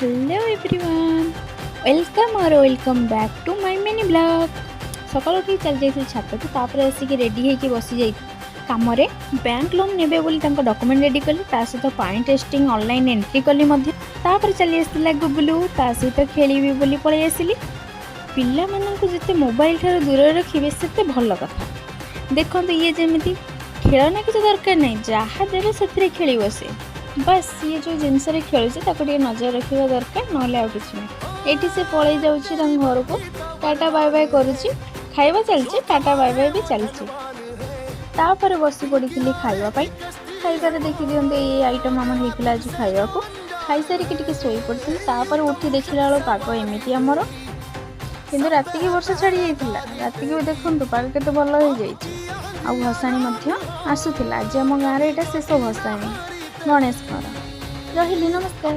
Hello everyone welcome और welcome back to my mini blog. सकाल उठी चल जाइए छात को तापर आसिक रेडी होकर बसी जा कम बैंक लोन नेबे बोली डॉक्यूमेंट रेडी कली सहित पानी टेस्टिंग ऑनलाइन एंट्री कली तापर चली आसला गुबुलू ता सहित खेली बोली पलि आसिली। पिला माननकु जते मोबाइल ठार दूर रखिबे सेते भल कथा। देखो ये जमी खेलना किसी दरकार नहीं जहाँ देवे से खेल बसे बस ये जो जिनस खेलुचे नजर रखा दरकार ना कि ये से पलि जाऊँ घर को टाटा बाय बाय करुच्ची खाइबा चलती टाटा बाय बाय भी चलती तापर बस पड़ी खावाई खाइबार देखी दिखते ये आइटम आम होता आज खावा को खाई सारिक शोई पड़ी तापर उठी देखला बेल पाग एमती आमर कि राति की वर्षा छाड़ी जाइए राति की देखो पाग के भल हो जाए भसाणी आसूला आज आम गाँव में यहाँ शेष भसाणी गणेश रही नमस्कार।